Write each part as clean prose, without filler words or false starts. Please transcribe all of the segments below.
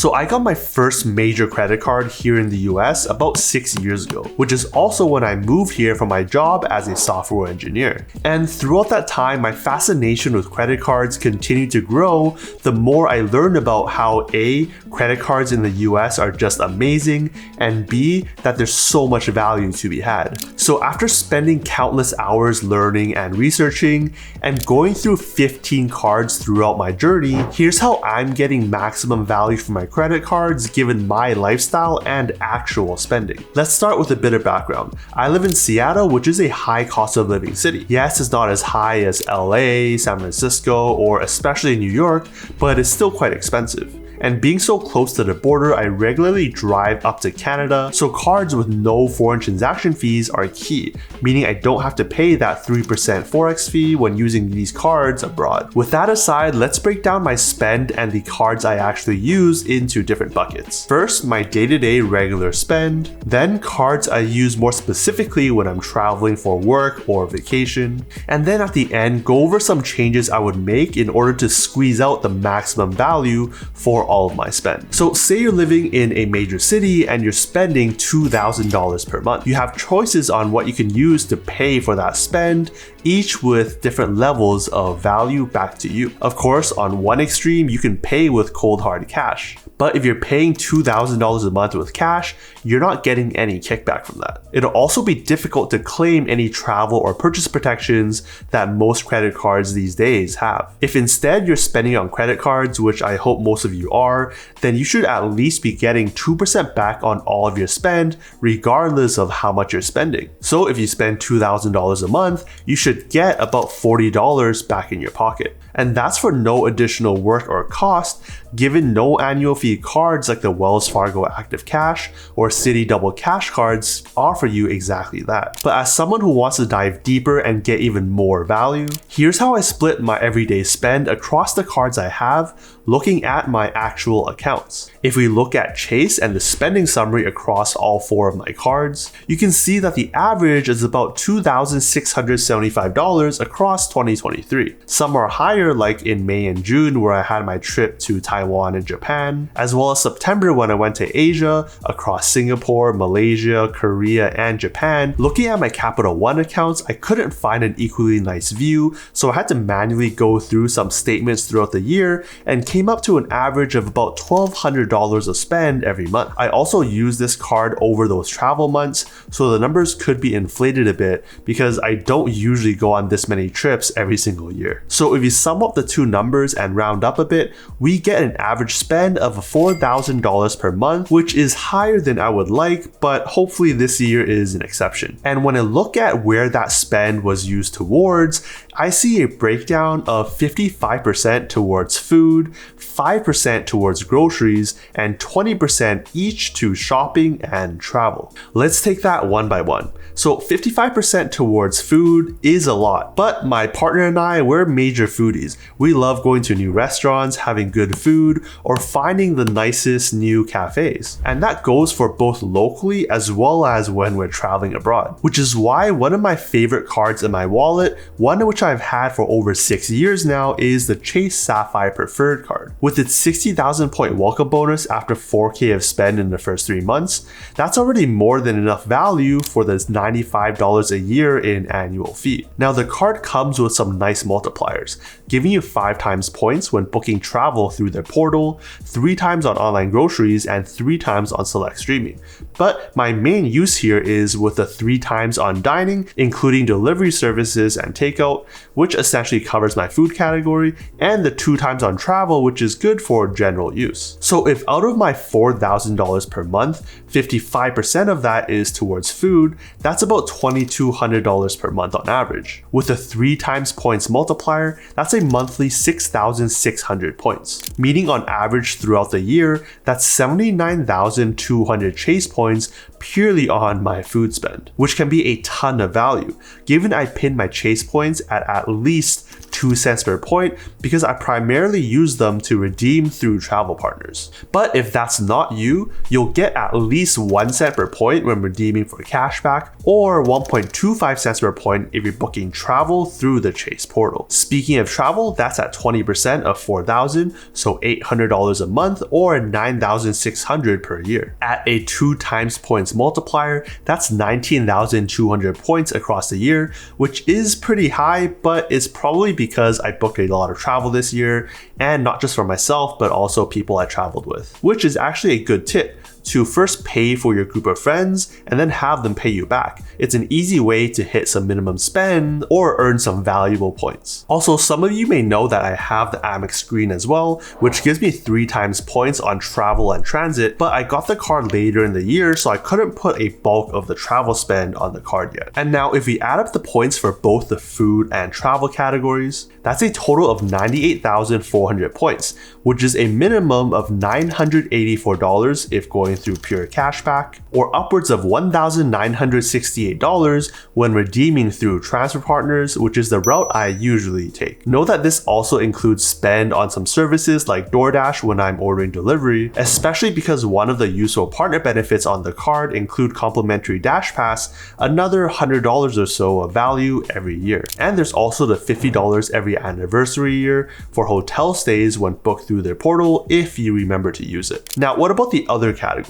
So I got my first major credit card here in the US about 6 years ago, which is also when I moved here for my job as a software engineer. And throughout that time, my fascination with credit cards continued to grow the more I learned about how A, credit cards in the US are just amazing, and B, that there's so much value to be had. So after spending countless hours learning and researching and going through 15 cards throughout my journey, here's how I'm getting maximum value from my credit cards given my lifestyle and actual spending. Let's start with a bit of background. I live in Seattle, which is a high cost of living city. Yes, it's not as high as LA, San Francisco, or especially New York, but it's still quite expensive. And being so close to the border, I regularly drive up to Canada, so cards with no foreign transaction fees are key, meaning I don't have to pay that 3% Forex fee when using these cards abroad. With that aside, let's break down my spend and the cards I actually use into different buckets. First, my day-to-day regular spend, then cards I use more specifically when I'm traveling for work or vacation, and then at the end, go over some changes I would make in order to squeeze out the maximum value for all of my spend. So say you're living in a major city and you're spending $2,000 per month. You have choices on what you can use to pay for that spend, each with different levels of value back to you. Of course, on one extreme, you can pay with cold hard cash. But if you're paying $2,000 a month with cash, you're not getting any kickback from that. It'll also be difficult to claim any travel or purchase protections that most credit cards these days have. If instead you're spending on credit cards, which I hope most of you are, then you should at least be getting 2% back on all of your spend, regardless of how much you're spending. So if you spend $2,000 a month, you should get about $40 back in your pocket. And that's for no additional work or cost, given no annual fee cards like the Wells Fargo Active Cash or Citi Double Cash cards offer you exactly that. But as someone who wants to dive deeper and get even more value, here's how I split my everyday spend across the cards I have, looking at my actual accounts. If we look at Chase and the spending summary across all 4 of my cards, you can see that the average is about $2,675 across 2023. Some are higher, like in May and June where I had my trip to Taiwan and Japan, as well as September when I went to Asia across Singapore, Malaysia, Korea, and Japan. Looking at my Capital One accounts, I couldn't find an equally nice view, so I had to manually go through some statements throughout the year and came up to an average of about $1,200 of spend every month. I also used this card over those travel months, so the numbers could be inflated a bit because I don't usually go on this many trips every single year. So if you sum up the two numbers and round up a bit, we get an average spend of $4,000 per month, which is higher than I would like, but hopefully this year is an exception. And when I look at where that spend was used towards, I see a breakdown of 55% towards food, 5% towards groceries, and 20% each to shopping and travel. Let's take that one by one. So 55% towards food is a lot, but my partner and I, we're major foodies. We love going to new restaurants, having good food, or finding the nicest new cafes. And that goes for both locally as well as when we're traveling abroad, which is why one of my favorite cards in my wallet, one which I've had for over 6 years now, is the Chase Sapphire Preferred card. With its 60,000 point welcome bonus after 4K of spend in the first 3 months, that's already more than enough value for this $95 a year in annual fee. Now the card comes with some nice multipliers, giving you 5 times points when booking travel through their portal, 3 times on online groceries, and 3 times on select streaming. But my main use here is with the 3 times on dining, including delivery services and takeout, which essentially covers my food category, and the 2 times on travel, which is good for general use. So if out of my $4,000 per month, 55% of that is towards food, that's about $2,200 per month on average. With a 3 times points multiplier, that's a monthly 6,600 points. Meaning on average throughout the year, that's 79,200 Chase points purely on my food spend, which can be a ton of value, given I pin my Chase points at least 2 cents per point because I primarily use them them to redeem through travel partners. But if that's not you, you'll get at least 1 cent per point when redeeming for cashback, or 1.25 cents per point if you're booking travel through the Chase portal. Speaking of travel, that's at 20% of $4,000, so $800 a month or $9,600 per year. At a 2 times points multiplier, that's 19,200 points across the year, which is pretty high, but it's probably because I booked a lot of travel this year, and not just for myself, but also people I traveled with, which is actually a good tip to first pay for your group of friends and then have them pay you back. It's an easy way to hit some minimum spend or earn some valuable points. Also, some of you may know that I have the Amex screen as well, which gives me 3 times points on travel and transit, but I got the card later in the year, so I couldn't put a bulk of the travel spend on the card yet. And now if we add up the points for both the food and travel categories, that's a total of 98,400 points, which is a minimum of $984 if going through pure cashback, or upwards of $1,968 when redeeming through transfer partners, which is the route I usually take. Know that this also includes spend on some services like DoorDash when I'm ordering delivery, especially because one of the useful partner benefits on the card include complimentary Dash Pass, another $100 or so of value every year. And there's also the $50 every anniversary year for hotel stays when booked through their portal if you remember to use it. Now, what about the other categories?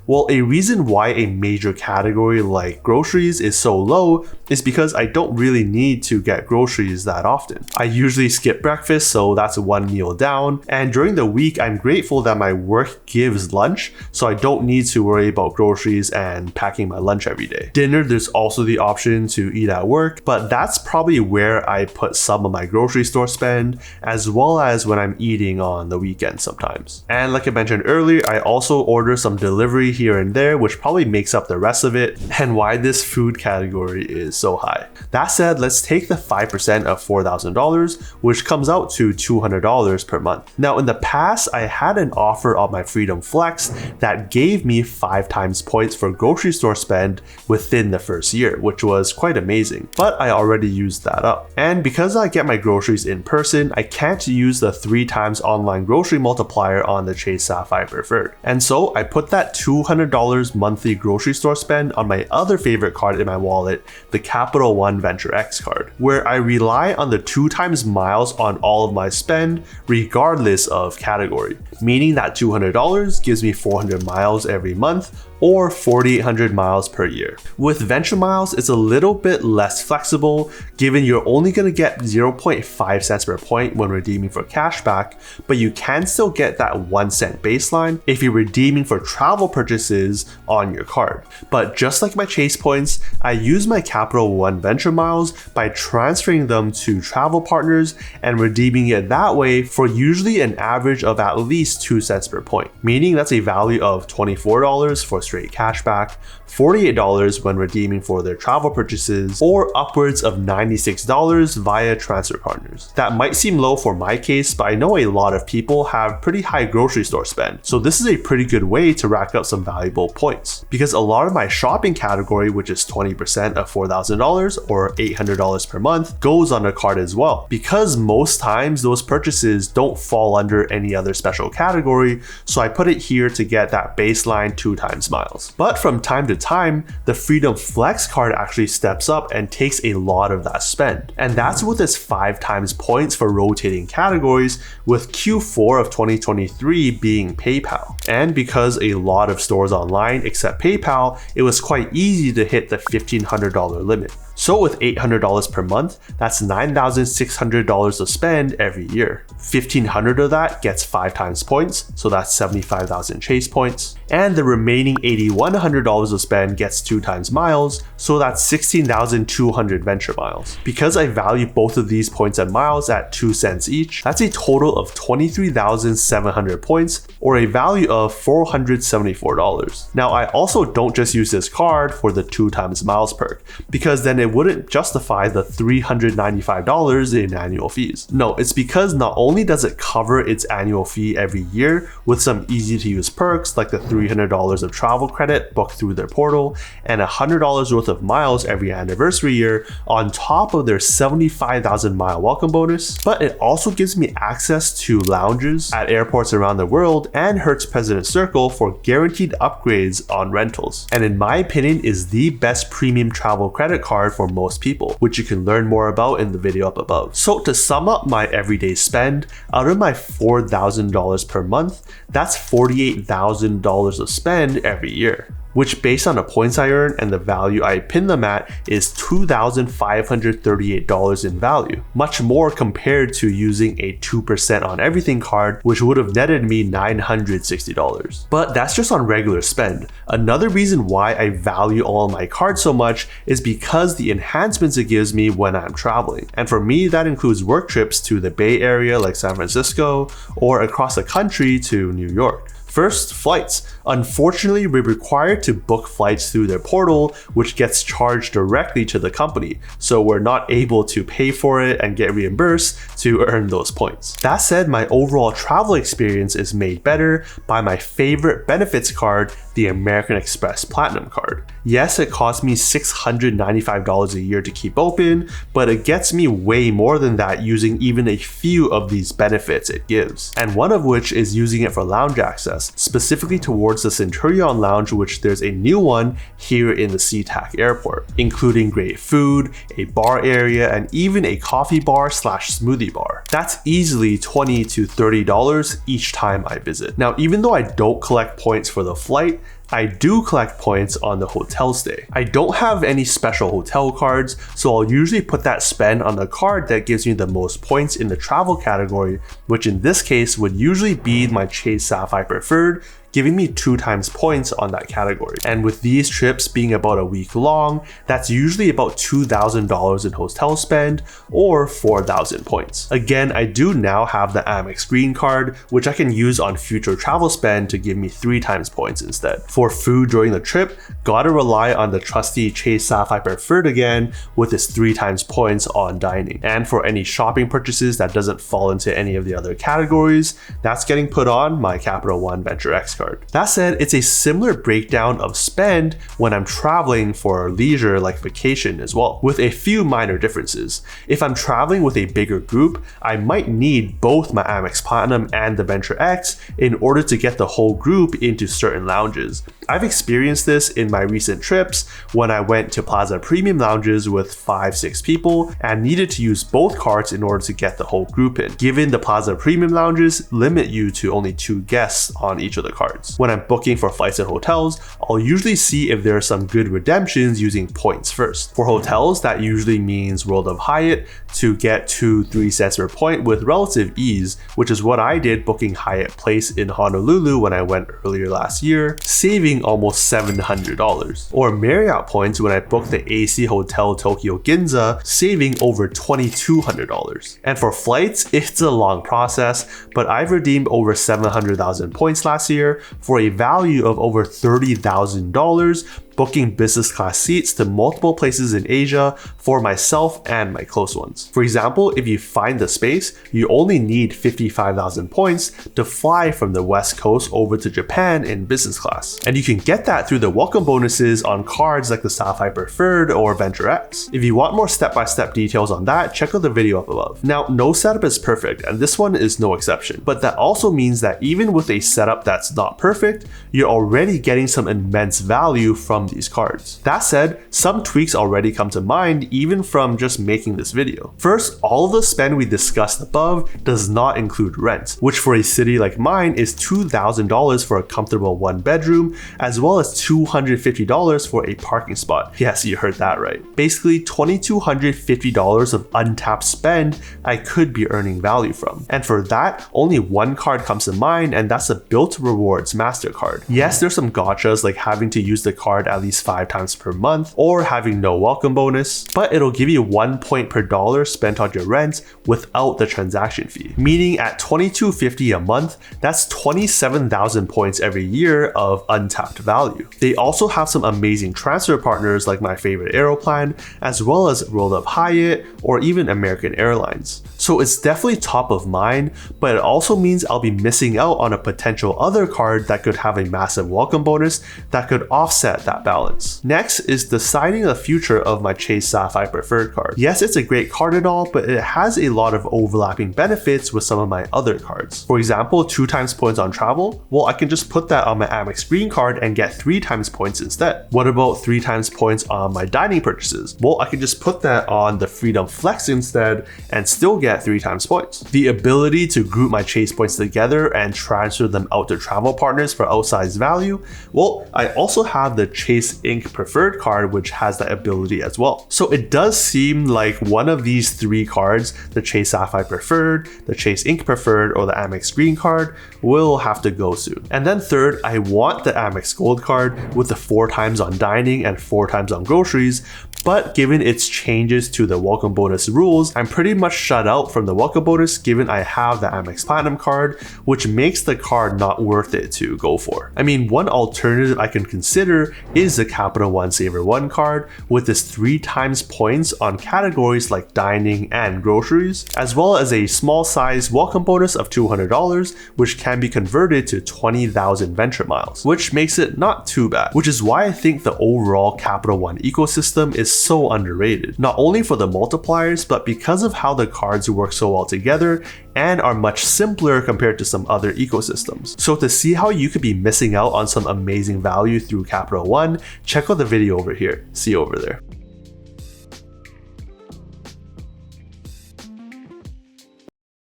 Well, a reason why a major category like groceries is so low is because I don't really need to get groceries that often. I usually skip breakfast, so that's 1 meal down, and during the week I'm grateful that my work gives lunch, so I don't need to worry about groceries and packing my lunch every day. Dinner, there's also the option to eat at work, but that's probably where I put some of my grocery store spend, as well as when I'm eating on the weekend sometimes. And like I mentioned earlier, I also order some delivery here and there, which probably makes up the rest of it, and why this food category is so high. That said, let's take the 5% of $4,000, which comes out to $200 per month. Now, in the past, I had an offer on my Freedom Flex that gave me 5 times points for grocery store spend within the first year, which was quite amazing, but I already used that up. And because I get my groceries in person, I can't use the 3 times online grocery multiplier on the Chase Sapphire Preferred. And so I put that $200 monthly grocery store spend on my other favorite card in my wallet, the Capital One Venture X card, where I rely on the 2 times miles on all of my spend regardless of category, meaning that $200 gives me 400 miles every month or 4,800 miles per year. With Venture Miles, it's a little bit less flexible, given you're only going to get 0.5 cents per point when redeeming for cashback, but you can still get that 1 cent baseline if you're redeeming for travel purchases on your card. But just like my Chase points, I use my Capital One Venture Miles by transferring them to travel partners and redeeming it that way for usually an average of at least 2 cents per point, meaning that's a value of $24 for straight cashback, $48 when redeeming for their travel purchases, or upwards of $96 via transfer partners. That might seem low for my case, but I know a lot of people have pretty high grocery store spend, so this is a pretty good way to rack up some valuable points. Because a lot of my shopping category, which is 20% of $4,000 or $800 per month, goes on a card as well, because most times those purchases don't fall under any other special category, so I put it here to get that baseline 2 times miles. But from time to time, the Freedom Flex card actually steps up and takes a lot of that spend. And that's with its 5 times points for rotating categories, with Q4 of 2023 being PayPal. And because a lot of stores online accept PayPal, it was quite easy to hit the $1,500 limit. So with $800 per month, that's $9,600 to spend every year. $1,500 of that gets 5 times points, so that's 75,000 Chase points. And the remaining $8,100 to spend gets 2 times miles, so that's 16,200 Venture Miles. Because I value both of these points and miles at 2 cents each, that's a total of 23,700 points, or a value of $474. Now, I also don't just use this card for the 2 times miles perk, because then it wouldn't justify the $395 in annual fees. No, it's because not only does it cover its annual fee every year with some easy to use perks like the $300 of travel credit booked through their portal and $100 worth of miles every anniversary year on top of their 75,000 mile welcome bonus, but it also gives me access to lounges at airports around the world and Hertz President Circle for guaranteed upgrades on rentals. And in my opinion is the best premium travel credit card for most people, which you can learn more about in the video up above. So to sum up my everyday spend, out of my $4,000 per month, that's $48,000 of spend every year, which based on the points I earn and the value I pin them at is $2,538 in value, much more compared to using a 2% on everything card, which would have netted me $960. But that's just on regular spend. Another reason why I value all of my cards so much is because the enhancements it gives me when I'm traveling. And for me, that includes work trips to the Bay Area like San Francisco or across the country to New York. First, flights. Unfortunately, we're required to book flights through their portal, which gets charged directly to the company, so we're not able to pay for it and get reimbursed to earn those points. That said, my overall travel experience is made better by my favorite benefits card, the American Express Platinum card. Yes, it costs me $695 a year to keep open, but it gets me way more than that using even a few of these benefits it gives, and one of which is using it for lounge access, specifically towards the Centurion Lounge, which there's a new one here in the SeaTac airport, including great food, a bar area, and even a coffee bar / smoothie bar. That's easily $20 to $30 each time I visit. Now, even though I don't collect points for the flight, I do collect points on the hotel stay. I don't have any special hotel cards, so I'll usually put that spend on the card that gives me the most points in the travel category, which in this case would usually be my Chase Sapphire Preferred, giving me 2 times points on that category. And with these trips being about a week long, that's usually about $2,000 in hotel spend or 4,000 points. Again, I do now have the Amex Green card, which I can use on future travel spend to give me 3 times points instead. For food during the trip, gotta rely on the trusty Chase Sapphire Preferred again with its 3 times points on dining. And for any shopping purchases that doesn't fall into any of the other categories, that's getting put on my Capital One Venture X card. That said, it's a similar breakdown of spend when I'm traveling for leisure like vacation as well, with a few minor differences. If I'm traveling with a bigger group, I might need both my Amex Platinum and the Venture X in order to get the whole group into certain lounges. I've experienced this in my recent trips when I went to Plaza Premium lounges with 5-6 people and needed to use both cards in order to get the whole group in, given the Plaza Premium lounges limit you to only 2 guests on each of the cards. When I'm booking for flights and hotels, I'll usually see if there are some good redemptions using points first. For hotels, that usually means World of Hyatt to get 2-3 cents per point with relative ease, which is what I did booking Hyatt Place in Honolulu when I went earlier last year, saving almost $700. Or Marriott points when I booked the AC Hotel Tokyo Ginza, saving over $2,200. And for flights, it's a long process, but I've redeemed over 700,000 points last year for a value of over $30,000, booking business class seats to multiple places in Asia for myself and my close ones. For example, if you find the space, you only need 55,000 points to fly from the West Coast over to Japan in business class. And you can get that through the welcome bonuses on cards like the Sapphire Preferred or Venture X. If you want more step-by-step details on that, check out the video up above. Now, no setup is perfect, and this one is no exception, but that also means that even with a setup that's not perfect, you're already getting some immense value from these cards. That said, some tweaks already come to mind even from just making this video. First, all of the spend we discussed above does not include rent, which for a city like mine is $2,000 for a comfortable 1-bedroom, as well as $250 for a parking spot. Yes, you heard that right. Basically, $2,250 of untapped spend I could be earning value from. And for that, only one card comes to mind, and that's a Built Rewards MasterCard. Yes, there's some gotchas like having to use the card at least 5 times per month or having no welcome bonus, but it'll give you 1 point per dollar spent on your rent without the transaction fee. Meaning at $22.50 a month, that's 27,000 points every year of untapped value. They also have some amazing transfer partners like my favorite Aeroplan, as well as Rolled Up Hyatt or even American Airlines. So it's definitely top of mind, but it also means I'll be missing out on a potential other card that could have a massive welcome bonus that could offset that balance. Next is deciding the future of my Chase Sapphire Preferred card. Yes, it's a great card and all, but it has a lot of overlapping benefits with some of my other cards. For example, 2 times points on travel. Well, I can just put that on my Amex Green card and get 3 times points instead. What about 3 times points on my dining purchases? Well, I can just put that on the Freedom Flex instead and still get 3 times points. The ability to group my Chase points together and transfer them out to travel partners for outsized value. Well, I also have the Chase Ink Preferred card, which has that ability as well. So it does seem like one of these 3 cards, the Chase Sapphire Preferred, the Chase Ink Preferred, or the Amex Green card, will have to go soon. And then third, I want the Amex Gold card with the 4 times on dining and 4 times on groceries, but given its changes to the welcome bonus rules, I'm pretty much shut out from the welcome bonus given I have the Amex Platinum card, which makes the card not worth it to go for. I mean, one alternative I can consider is the Capital One Saver One card with its 3 times points on categories like dining and groceries, as well as a small size welcome bonus of $200, which can be converted to 20,000 venture miles, which makes it not too bad, which is why I think the overall Capital One ecosystem is so underrated, not only for the multipliers, but because of how the cards work so well together and are much simpler compared to some other ecosystems. So to see how you could be missing out on some amazing value through Capital One, check out the video over here. See you over there.